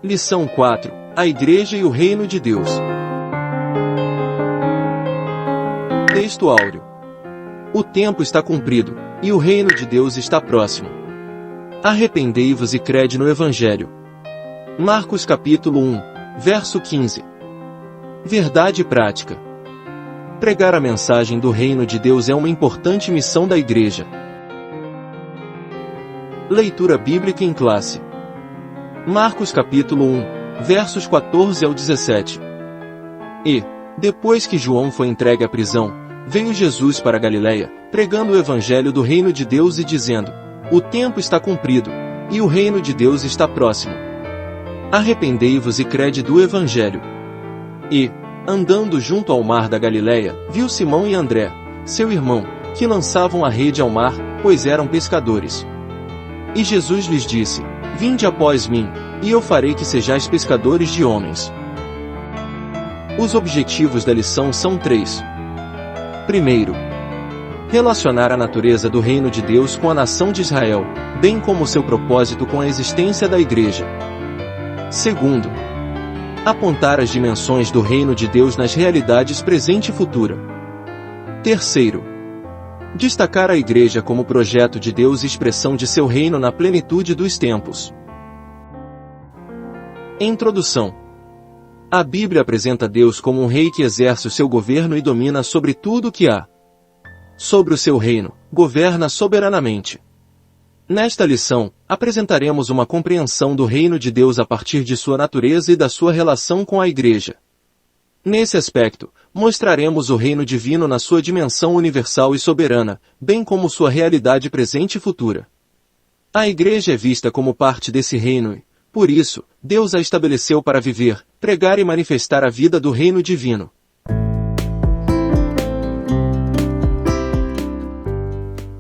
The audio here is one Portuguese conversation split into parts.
Lição 4. A Igreja e o Reino de Deus. Texto áureo. O tempo está cumprido, e o reino de Deus está próximo. Arrependei-vos e crede no Evangelho. Marcos capítulo 1, verso 15. Verdade prática. Pregar a mensagem do reino de Deus é uma importante missão da Igreja. Leitura bíblica em classe. Marcos capítulo 1, versos 14 ao 17. E, depois que João foi entregue à prisão, veio Jesus para Galiléia, pregando o evangelho do reino de Deus e dizendo: o tempo está cumprido, e o reino de Deus está próximo. Arrependei-vos e crede do evangelho. E, andando junto ao mar da Galiléia, viu Simão e André, seu irmão, que lançavam a rede ao mar, pois eram pescadores. E Jesus lhes disse: vinde após mim, e eu farei que sejais pescadores de homens. Os objetivos da lição são 3. Primeiro, relacionar a natureza do reino de Deus com a nação de Israel, bem como seu propósito com a existência da Igreja. Segundo, apontar as dimensões do reino de Deus nas realidades presente e futura. Terceiro, destacar a Igreja como projeto de Deus e expressão de seu reino na plenitude dos tempos. Introdução. A Bíblia apresenta Deus como um rei que exerce o seu governo e domina sobre tudo o que há. Sobre o seu reino, governa soberanamente. Nesta lição, apresentaremos uma compreensão do reino de Deus a partir de sua natureza e da sua relação com a Igreja. Nesse aspecto, mostraremos o reino divino na sua dimensão universal e soberana, bem como sua realidade presente e futura. A Igreja é vista como parte desse reino e, por isso, Deus a estabeleceu para viver, pregar e manifestar a vida do reino divino.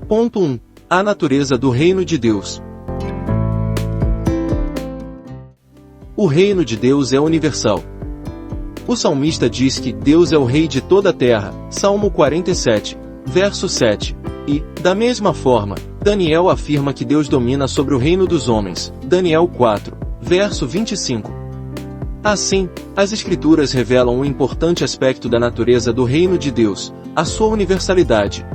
Ponto 1. A natureza do reino de Deus. O reino de Deus é universal. O salmista diz que Deus é o rei de toda a terra, Salmo 47, verso 7. E, da mesma forma, Daniel afirma que Deus domina sobre o reino dos homens, Daniel 4, verso 25. Assim, as Escrituras revelam um importante aspecto da natureza do reino de Deus, a sua universalidade.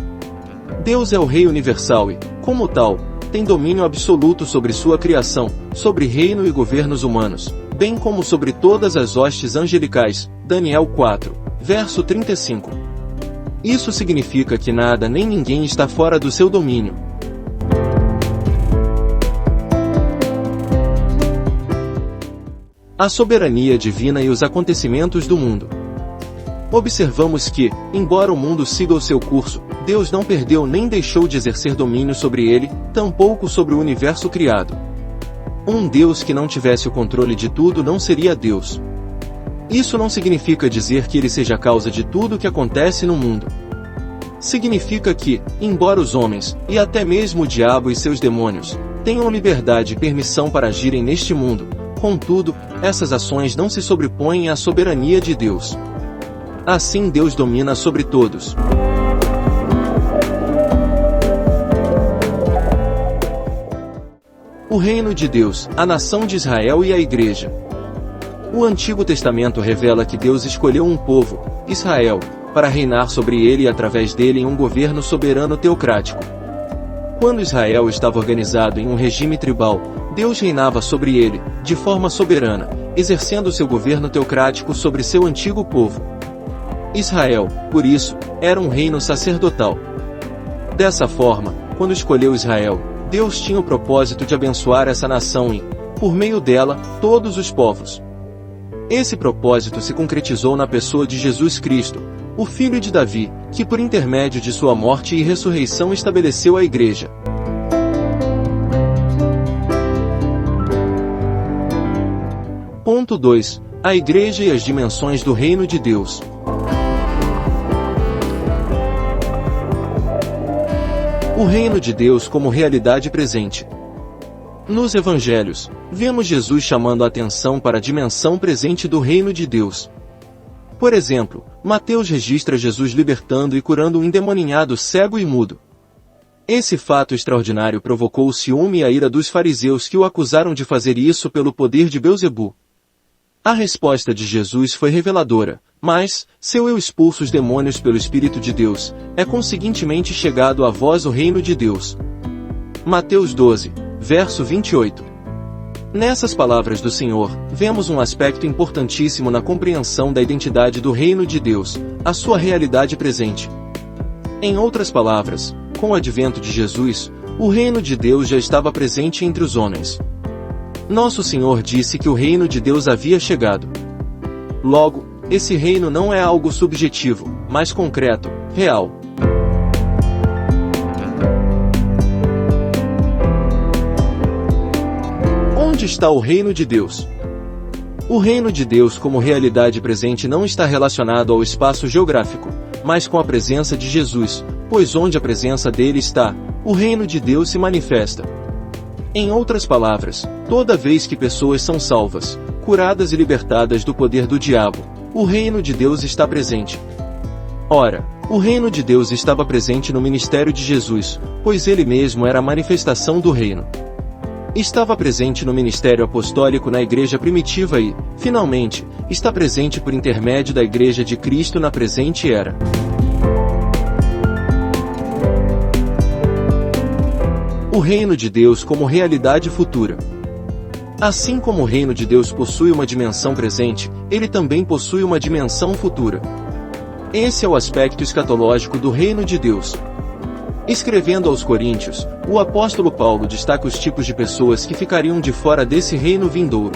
Deus é o Rei universal e, como tal, tem domínio absoluto sobre sua criação, sobre reino e governos humanos, bem como sobre todas as hostes angelicais, Daniel 4, verso 35. Isso significa que nada nem ninguém está fora do seu domínio. A soberania divina e os acontecimentos do mundo. Observamos que, embora o mundo siga o seu curso, Deus não perdeu nem deixou de exercer domínio sobre ele, tampouco sobre o universo criado. Um Deus que não tivesse o controle de tudo não seria Deus. Isso não significa dizer que ele seja a causa de tudo o que acontece no mundo. Significa que, embora os homens, e até mesmo o diabo e seus demônios, tenham liberdade e permissão para agirem neste mundo, contudo, essas ações não se sobrepõem à soberania de Deus. Assim Deus domina sobre todos. O reino de Deus, a nação de Israel e a Igreja. O Antigo Testamento revela que Deus escolheu um povo, Israel, para reinar sobre ele e através dele em um governo soberano teocrático. Quando Israel estava organizado em um regime tribal, Deus reinava sobre ele, de forma soberana, exercendo seu governo teocrático sobre seu antigo povo. Israel, por isso, era um reino sacerdotal. Dessa forma, quando escolheu Israel, Deus tinha o propósito de abençoar essa nação e, por meio dela, todos os povos. Esse propósito se concretizou na pessoa de Jesus Cristo, o Filho de Davi, que por intermédio de sua morte e ressurreição estabeleceu a Igreja. Ponto 2. A Igreja e as dimensões do reino de Deus. O reino de Deus como realidade presente. Nos Evangelhos, vemos Jesus chamando a atenção para a dimensão presente do reino de Deus. Por exemplo, Mateus registra Jesus libertando e curando um endemoninhado cego e mudo. Esse fato extraordinário provocou o ciúme e a ira dos fariseus que o acusaram de fazer isso pelo poder de Belzebu. A resposta de Jesus foi reveladora, mas, se eu expulso os demônios pelo Espírito de Deus, é conseguintemente chegado a vós o reino de Deus. Mateus 12, verso 28. Nessas palavras do Senhor, vemos um aspecto importantíssimo na compreensão da identidade do reino de Deus, a sua realidade presente. Em outras palavras, com o advento de Jesus, o reino de Deus já estava presente entre os homens. Nosso Senhor disse que o reino de Deus havia chegado. Logo, esse reino não é algo subjetivo, mas concreto, real. Onde está o reino de Deus? O reino de Deus como realidade presente não está relacionado ao espaço geográfico, mas com a presença de Jesus, pois onde a presença dele está, o reino de Deus se manifesta. Em outras palavras, toda vez que pessoas são salvas, curadas e libertadas do poder do diabo, o reino de Deus está presente. Ora, o reino de Deus estava presente no ministério de Jesus, pois ele mesmo era a manifestação do reino. Estava presente no ministério apostólico na igreja primitiva e, finalmente, está presente por intermédio da igreja de Cristo na presente era. O reino de Deus como realidade futura. Assim como o reino de Deus possui uma dimensão presente, ele também possui uma dimensão futura. Esse é o aspecto escatológico do reino de Deus. Escrevendo aos Coríntios, o apóstolo Paulo destaca os tipos de pessoas que ficariam de fora desse reino vindouro.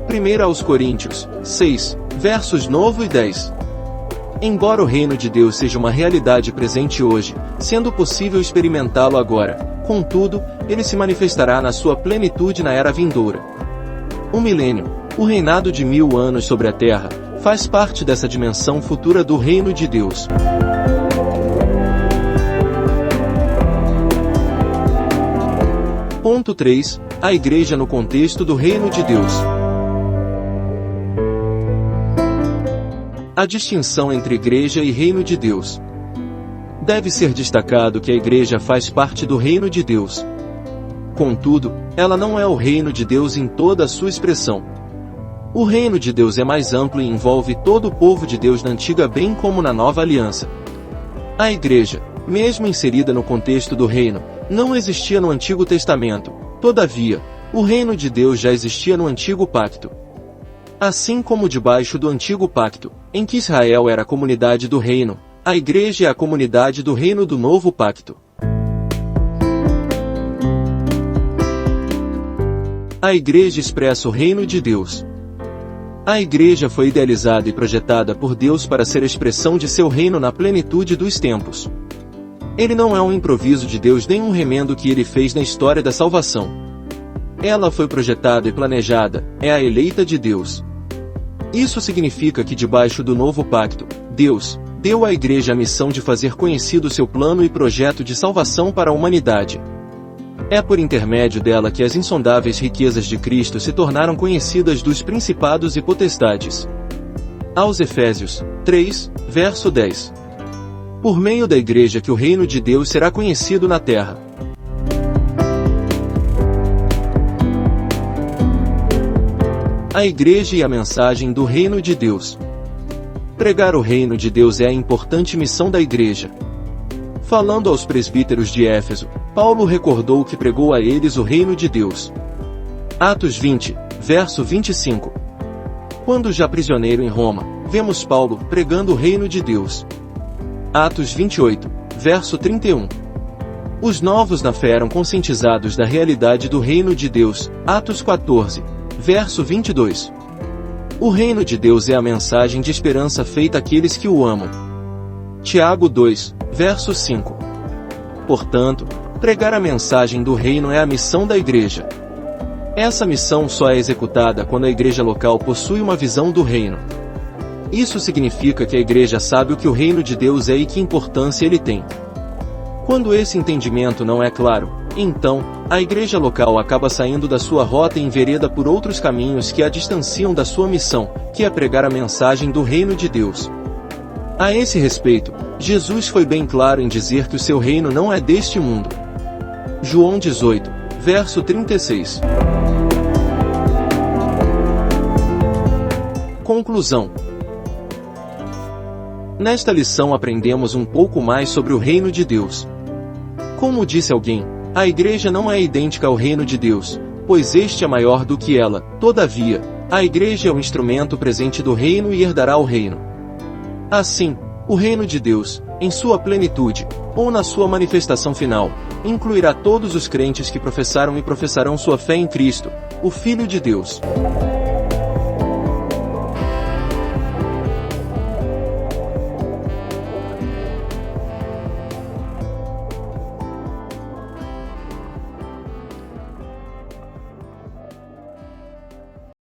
1 aos Coríntios, 6, versos 9 e 10. Embora o reino de Deus seja uma realidade presente hoje, sendo possível experimentá-lo agora, contudo, ele se manifestará na sua plenitude na era vindoura. O milênio, o reinado de 1000 anos sobre a terra, faz parte dessa dimensão futura do reino de Deus. Ponto 3. A Igreja no contexto do reino de Deus. A distinção entre Igreja e Reino de Deus. Deve ser destacado que a Igreja faz parte do reino de Deus. Contudo, ela não é o reino de Deus em toda a sua expressão. O reino de Deus é mais amplo e envolve todo o povo de Deus na antiga bem como na nova aliança. A Igreja, mesmo inserida no contexto do reino, não existia no Antigo Testamento. Todavia, o reino de Deus já existia no Antigo Pacto. Assim como debaixo do Antigo Pacto, em que Israel era a comunidade do reino, a Igreja é a comunidade do reino do Novo Pacto. A Igreja expressa o reino de Deus. A Igreja foi idealizada e projetada por Deus para ser a expressão de seu reino na plenitude dos tempos. Ele não é um improviso de Deus nem um remendo que ele fez na história da salvação. Ela foi projetada e planejada, é a eleita de Deus. Isso significa que debaixo do novo pacto, Deus deu à Igreja a missão de fazer conhecido seu plano e projeto de salvação para a humanidade. É por intermédio dela que as insondáveis riquezas de Cristo se tornaram conhecidas dos principados e potestades. Aos Efésios 3, verso 10. Por meio da Igreja que o reino de Deus será conhecido na terra. A Igreja e a mensagem do reino de Deus. Pregar o reino de Deus é a importante missão da Igreja. Falando aos presbíteros de Éfeso, Paulo recordou que pregou a eles o reino de Deus. Atos 20, verso 25. Quando já prisioneiro em Roma, vemos Paulo pregando o reino de Deus. Atos 28, verso 31. Os novos na fé eram conscientizados da realidade do reino de Deus. Atos 14, verso 22. O reino de Deus é a mensagem de esperança feita àqueles que o amam. Tiago 2, verso 5. Portanto, pregar a mensagem do reino é a missão da Igreja. Essa missão só é executada quando a igreja local possui uma visão do reino. Isso significa que a igreja sabe o que o reino de Deus é e que importância ele tem. Quando esse entendimento não é claro, então, a igreja local acaba saindo da sua rota e envereda por outros caminhos que a distanciam da sua missão, que é pregar a mensagem do reino de Deus. A esse respeito, Jesus foi bem claro em dizer que o seu reino não é deste mundo. João 18, verso 36. Conclusão. Nesta lição aprendemos um pouco mais sobre o reino de Deus. Como disse alguém, a igreja não é idêntica ao reino de Deus, pois este é maior do que ela. Todavia, a igreja é o instrumento presente do reino e herdará o reino. Assim, o reino de Deus, em sua plenitude, ou na sua manifestação final, incluirá todos os crentes que professaram e professarão sua fé em Cristo, o Filho de Deus.